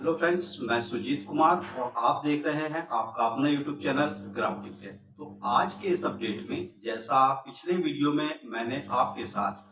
Hello friends, मैं सुजीत कुमार और आप देख रहे हैं आपका अपना यूट्यूब चैनल ग्राफ्टिंग टेक। तो आज के इस अपडेट में, जैसा पिछले वीडियो में मैंने आपके साथ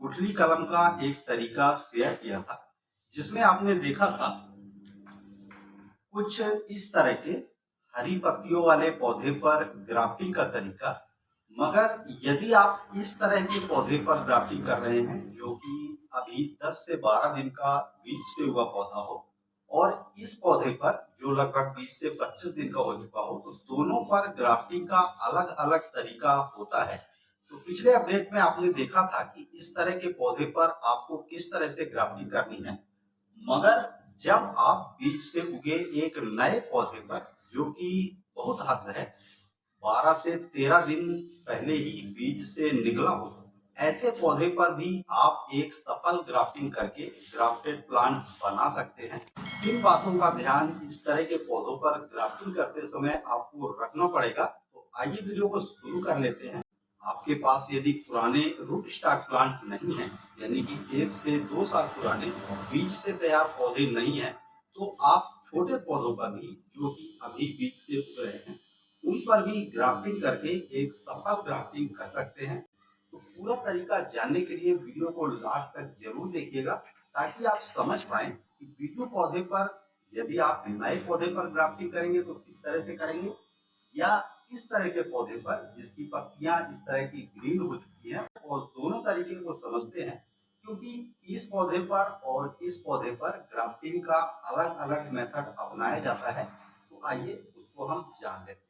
गुठली कलम का एक तरीका शेयर किया था, जिसमें आपने देखा था कुछ इस तरह के हरी पत्तियों वाले पौधे पर ग्राफ्टिंग का तरीका। मगर यदि आप इस तरह के पौधे पर ग्राफ्टिंग कर रहे हैं जो कि अभी 10 से 12 दिन का बीज से हुआ पौधा हो, और इस पौधे पर जो लगभग 20 से 25 दिन का हो चुका हो, तो दोनों पर ग्राफ्टिंग का अलग अलग तरीका होता है। तो पिछले अपडेट में आपने देखा था कि इस तरह के पौधे पर आपको किस तरह से ग्राफ्टिंग करनी है। मगर जब आप बीज से उगे एक नए पौधे पर, जो कि बहुत हद है 12 से 13 दिन पहले ही बीज से निकला हो, ऐसे पौधे पर भी आप एक सफल ग्राफ्टिंग करके ग्राफ्टेड प्लांट बना सकते हैं। इन बातों का ध्यान इस तरह के पौधों पर ग्राफ्टिंग करते समय आपको रखना पड़ेगा। तो आइए वीडियो को शुरू कर लेते हैं। आपके पास यदि पुराने रूट स्टॉक प्लांट नहीं है, यानी कि 1 से 2 साल पुराने बीज से तैयार पौधे नहीं है, तो आप छोटे पौधों पर भी, जो कि अभी बीज से उग रहे हैं, उन पर भी ग्राफ्टिंग करके एक सफल ग्राफ्टिंग कर सकते हैं। तो पूरा तरीका जानने के लिए वीडियो को लास्ट तक जरूर देखिएगा, ताकि आप समझ पाएं कि वीडियो पौधे पर, यदि आप नए पौधे पर ग्राफ्टिंग करेंगे तो किस तरह से करेंगे, या इस तरह के पौधे पर जिसकी पत्तियां इस तरह की ग्रीन हो चुकी हैं। और दोनों तरीके को समझते हैं, क्योंकि इस पौधे पर और इस पौधे पर ग्राफ्टिंग का अलग अलग मेथड अपनाया जाता है। तो आइए उसको हम जान लेते हैं।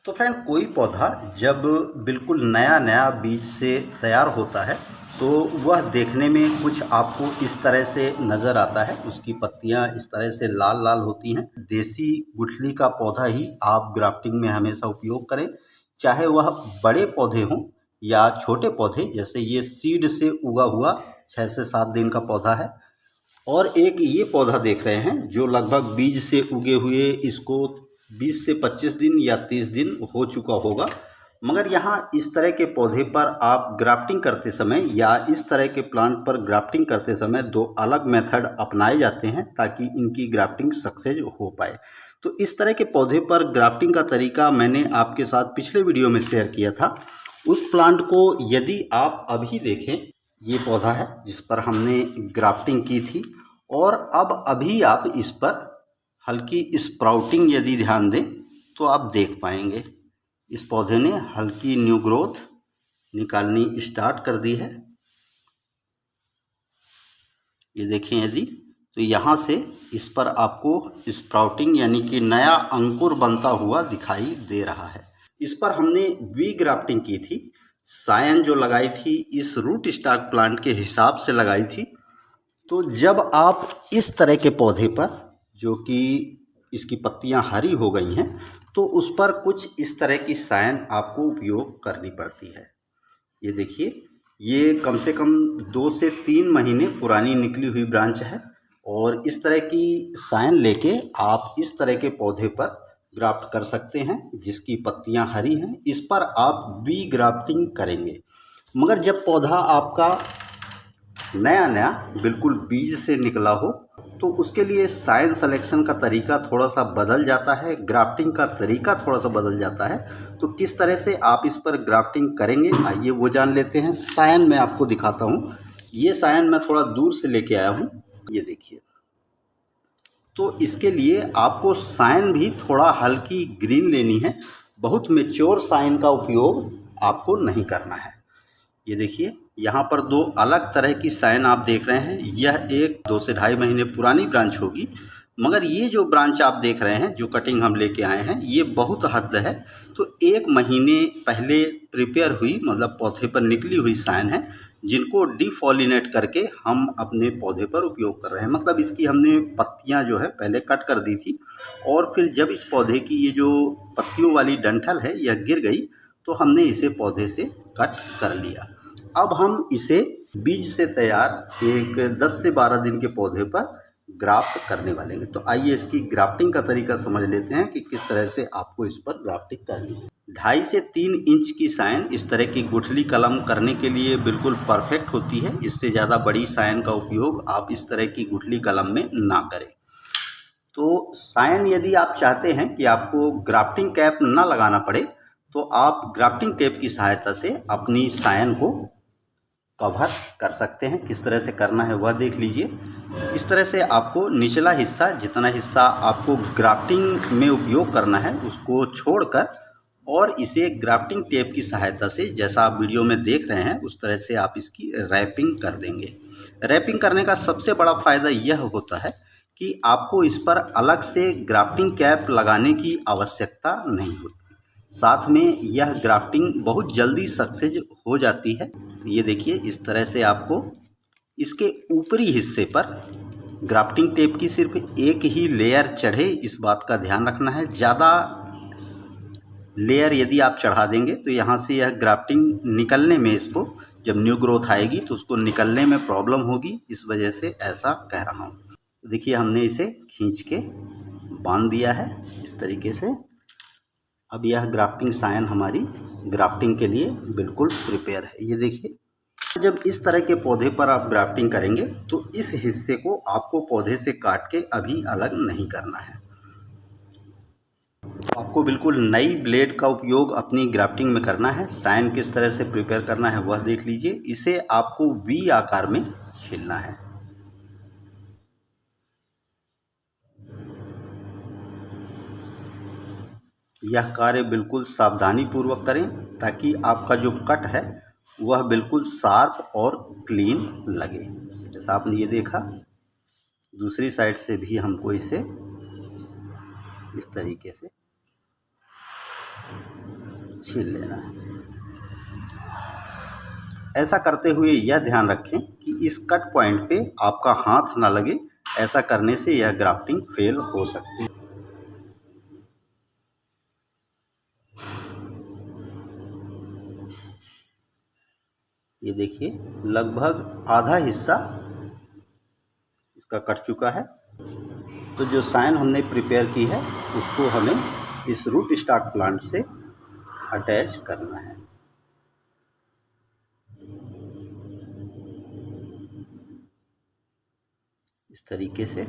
तो फ्रेंड, कोई पौधा जब बिल्कुल नया नया बीज से तैयार होता है तो वह देखने में कुछ आपको इस तरह से नज़र आता है। उसकी पत्तियां इस तरह से लाल लाल होती हैं। देसी गुठली का पौधा ही आप ग्राफ्टिंग में हमेशा उपयोग करें, चाहे वह बड़े पौधे हों या छोटे पौधे। जैसे ये सीड से उगा हुआ 6 से 7 दिन का पौधा है, और एक ये पौधा देख रहे हैं जो लगभग बीज से उगे हुए इसको 20 से 25 दिन या 30 दिन हो चुका होगा। मगर यहाँ इस तरह के पौधे पर आप ग्राफ्टिंग करते समय या इस तरह के प्लांट पर ग्राफ्टिंग करते समय दो अलग मेथड अपनाए जाते हैं, ताकि इनकी ग्राफ्टिंग सक्सेस हो पाए। तो इस तरह के पौधे पर ग्राफ्टिंग का तरीका मैंने आपके साथ पिछले वीडियो में शेयर किया था। उस प्लांट को यदि आप अभी देखें, ये पौधा है जिस पर हमने ग्राफ्टिंग की थी, और अब अभी आप इस पर हल्की स्प्राउटिंग यदि ध्यान दें तो आप देख पाएंगे इस पौधे ने हल्की न्यू ग्रोथ निकालनी स्टार्ट कर दी है। ये देखें, यदि तो यहाँ से इस पर आपको स्प्राउटिंग यानी कि नया अंकुर बनता हुआ दिखाई दे रहा है। इस पर हमने वी ग्राफ्टिंग की थी। सायन जो लगाई थी इस रूट स्टॉक प्लांट के हिसाब से लगाई थी। तो जब आप इस तरह के पौधे पर, जो कि इसकी पत्तियां हरी हो गई हैं, तो उस पर कुछ इस तरह की सायन आपको उपयोग करनी पड़ती है। ये देखिए, ये कम से कम 2 से 3 महीने पुरानी निकली हुई ब्रांच है, और इस तरह की सायन लेके आप इस तरह के पौधे पर ग्राफ्ट कर सकते हैं जिसकी पत्तियां हरी हैं। इस पर आप वी ग्राफ्टिंग करेंगे। मगर जब पौधा आपका नया नया बिल्कुल बीज से निकला हो, तो उसके लिए सायन सिलेक्शन का तरीका थोड़ा सा बदल जाता है, ग्राफ्टिंग का तरीका थोड़ा सा बदल जाता है। तो किस तरह से आप इस पर ग्राफ्टिंग करेंगे, आइए वो जान लेते हैं। सायन मैं आपको दिखाता हूँ। ये सायन मैं थोड़ा दूर से लेके आया हूँ, ये देखिए। तो इसके लिए आपको सायन भी थोड़ा हल्की ग्रीन लेनी है। बहुत मैच्योर सायन का उपयोग आपको नहीं करना है। ये देखिए, यहाँ पर दो अलग तरह की सायन आप देख रहे हैं। यह एक 2 से 2.5 महीने पुरानी ब्रांच होगी, मगर ये जो ब्रांच आप देख रहे हैं, जो कटिंग हम लेके आए हैं, ये बहुत हद है। तो 1 महीने पहले प्रिपेयर हुई, मतलब पौधे पर निकली हुई सायन है, जिनको डिफॉलिनेट करके हम अपने पौधे पर उपयोग कर रहे हैं। मतलब इसकी हमने पत्तियां जो है पहले कट कर दी थी, और फिर जब इस पौधे की ये जो पत्तियों वाली डंठल है यह गिर गई, तो हमने इसे पौधे से कट कर लिया। अब हम इसे बीज से तैयार एक 10 से 12 दिन के पौधे पर ग्राफ्ट करने वाले हैं। तो आइए इसकी ग्राफ्टिंग का तरीका समझ लेते हैं कि किस तरह से आपको इस पर ग्राफ्टिंग करनी है। 2.5 से 3 इंच की साइन इस तरह की गुठली कलम करने के लिए बिल्कुल परफेक्ट होती है। इससे ज़्यादा बड़ी साइन का उपयोग आप इस तरह की गुठली कलम में ना करें। तो साइन यदि आप चाहते हैं कि आपको ग्राफ्टिंग कैप ना लगाना पड़े, तो आप ग्राफ्टिंग टेप की सहायता से अपनी साइन को कवर कर सकते हैं। किस तरह से करना है वह देख लीजिए। इस तरह से आपको निचला हिस्सा, जितना हिस्सा आपको ग्राफ्टिंग में उपयोग करना है, उसको छोड़कर और इसे ग्राफ्टिंग टेप की सहायता से, जैसा आप वीडियो में देख रहे हैं, उस तरह से आप इसकी रैपिंग कर देंगे। रैपिंग करने का सबसे बड़ा फ़ायदा यह होता है कि आपको इस पर अलग से ग्राफ्टिंग कैप लगाने की आवश्यकता नहीं होती। साथ में यह ग्राफ्टिंग बहुत जल्दी सक्सेस हो जाती है। ये देखिए, इस तरह से आपको इसके ऊपरी हिस्से पर ग्राफ्टिंग टेप की सिर्फ एक ही लेयर चढ़े, इस बात का ध्यान रखना है। ज़्यादा लेयर यदि आप चढ़ा देंगे तो यहाँ से यह ग्राफ्टिंग निकलने में, इसको जब न्यू ग्रोथ आएगी तो उसको निकलने में प्रॉब्लम होगी। इस वजह से ऐसा कह रहा हूँ। देखिए, हमने इसे खींच के बांध दिया है इस तरीके से। अब यह ग्राफ्टिंग साइन हमारी ग्राफ्टिंग के लिए बिल्कुल प्रिपेयर है। ये देखिए, जब इस तरह के पौधे पर आप ग्राफ्टिंग करेंगे तो इस हिस्से को आपको पौधे से काट के अभी अलग नहीं करना है। आपको बिल्कुल नई ब्लेड का उपयोग अपनी ग्राफ्टिंग में करना है। साइन किस तरह से प्रिपेयर करना है वह देख लीजिए। इसे आपको वी आकार में छीलना है। यह कार्य बिल्कुल सावधानी पूर्वक करें ताकि आपका जो कट है वह बिल्कुल शार्प और क्लीन लगे। जैसा आपने ये देखा, दूसरी साइड से भी हमको इसे इस तरीके से छील लेना है। ऐसा करते हुए यह ध्यान रखें कि इस कट पॉइंट पे आपका हाथ ना लगे। ऐसा करने से यह ग्राफ्टिंग फेल हो सकती है। ये देखिए, लगभग आधा हिस्सा इसका कट चुका है। तो जो साइन हमने प्रिपेयर की है उसको हमें इस रूट स्टॉक प्लांट से अटैच करना है। इस तरीके से।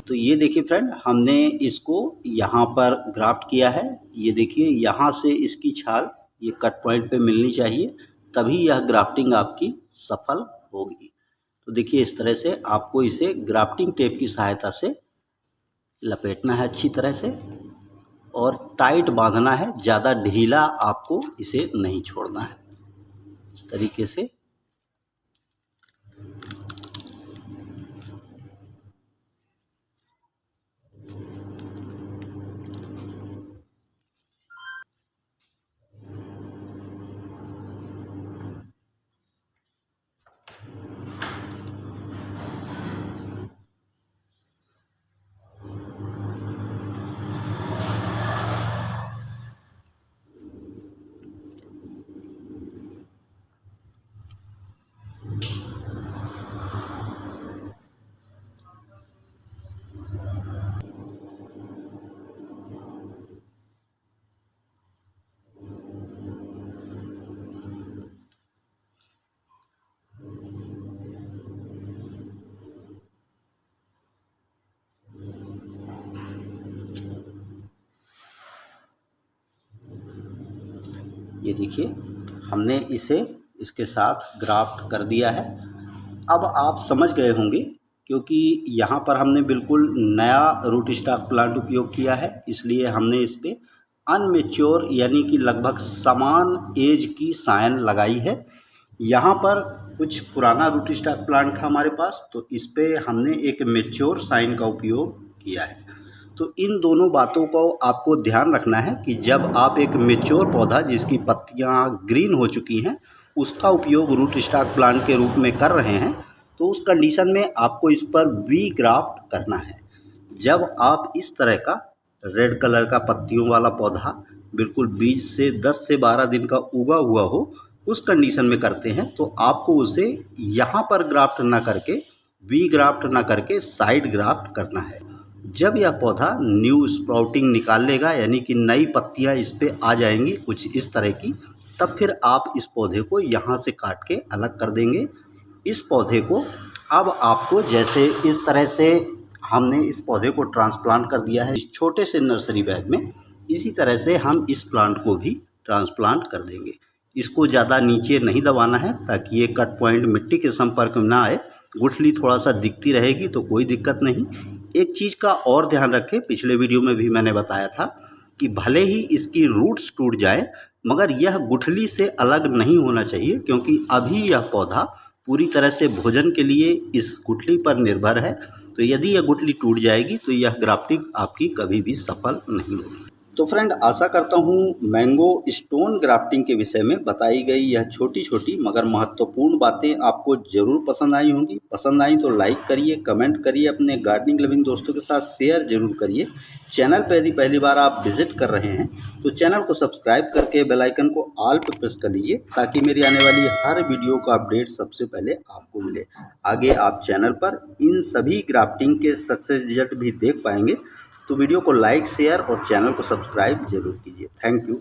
तो ये देखिए फ्रेंड, हमने इसको यहाँ पर ग्राफ्ट किया है। ये देखिए, यहाँ से इसकी छाल ये कट पॉइंट पे मिलनी चाहिए, तभी यह ग्राफ्टिंग आपकी सफल होगी। तो देखिए, इस तरह से आपको इसे ग्राफ्टिंग टेप की सहायता से लपेटना है अच्छी तरह से और टाइट बांधना है। ज़्यादा ढीला आपको इसे नहीं छोड़ना है। इस तरीके से। ये देखिए, हमने इसे इसके साथ ग्राफ्ट कर दिया है। अब आप समझ गए होंगे, क्योंकि यहाँ पर हमने बिल्कुल नया रूट स्टॉक प्लांट उपयोग किया है, इसलिए हमने इस पर अनमेच्योर यानी कि लगभग समान एज की साइन लगाई है। यहाँ पर कुछ पुराना रूट स्टॉक प्लांट था हमारे पास, तो इस पे हमने एक मेच्योर साइन का उपयोग किया है। तो इन दोनों बातों को आपको ध्यान रखना है कि जब आप एक मेच्योर पौधा जिसकी पत्तियां ग्रीन हो चुकी हैं उसका उपयोग रूट स्टॉक प्लांट के रूप में कर रहे हैं, तो उस कंडीशन में आपको इस पर वी ग्राफ्ट करना है। जब आप इस तरह का रेड कलर का पत्तियों वाला पौधा बिल्कुल बीज से 10 से 12 दिन का उगा हुआ हो, उस कंडीशन में करते हैं तो आपको उसे यहाँ पर ग्राफ्ट ना करके, वी ग्राफ्ट ना करके साइड ग्राफ्ट करना है। जब यह पौधा न्यू स्प्राउटिंग निकाल लेगा, यानी कि नई पत्तियाँ इस पे आ जाएंगी कुछ इस तरह की, तब फिर आप इस पौधे को यहाँ से काट के अलग कर देंगे। इस पौधे को अब आपको जैसे इस तरह से हमने इस पौधे को ट्रांसप्लांट कर दिया है इस छोटे से नर्सरी बैग में, इसी तरह से हम इस प्लांट को भी ट्रांसप्लांट कर देंगे। इसको ज़्यादा नीचे नहीं दबाना है ताकि ये कट पॉइंट मिट्टी के संपर्क में ना आए। गुठली थोड़ा सा दिखती रहेगी तो कोई दिक्कत नहीं। एक चीज़ का और ध्यान रखें, पिछले वीडियो में भी मैंने बताया था कि भले ही इसकी रूट्स टूट जाए मगर यह गुठली से अलग नहीं होना चाहिए, क्योंकि अभी यह पौधा पूरी तरह से भोजन के लिए इस गुठली पर निर्भर है। तो यदि यह गुठली टूट जाएगी तो यह ग्राफ्टिंग आपकी कभी भी सफल नहीं होगी। तो फ्रेंड, आशा करता हूँ मैंगो स्टोन ग्राफ्टिंग के विषय में बताई गई यह छोटी छोटी मगर महत्वपूर्ण बातें आपको ज़रूर पसंद आई होंगी। पसंद आई तो लाइक करिए, कमेंट करिए, अपने गार्डनिंग लविंग दोस्तों के साथ शेयर जरूर करिए। चैनल पर यदि पहली बार आप विजिट कर रहे हैं तो चैनल को सब्सक्राइब करके बेल आइकन को ऑल पर प्रेस कर लीजिए ताकि मेरी आने वाली हर वीडियो का अपडेट सबसे पहले आपको मिले। आगे आप चैनल पर इन सभी ग्राफ्टिंग के सक्सेस रिजल्ट भी देख पाएंगे। तो वीडियो को लाइक, शेयर और चैनल को सब्सक्राइब जरूर कीजिए। Thank you.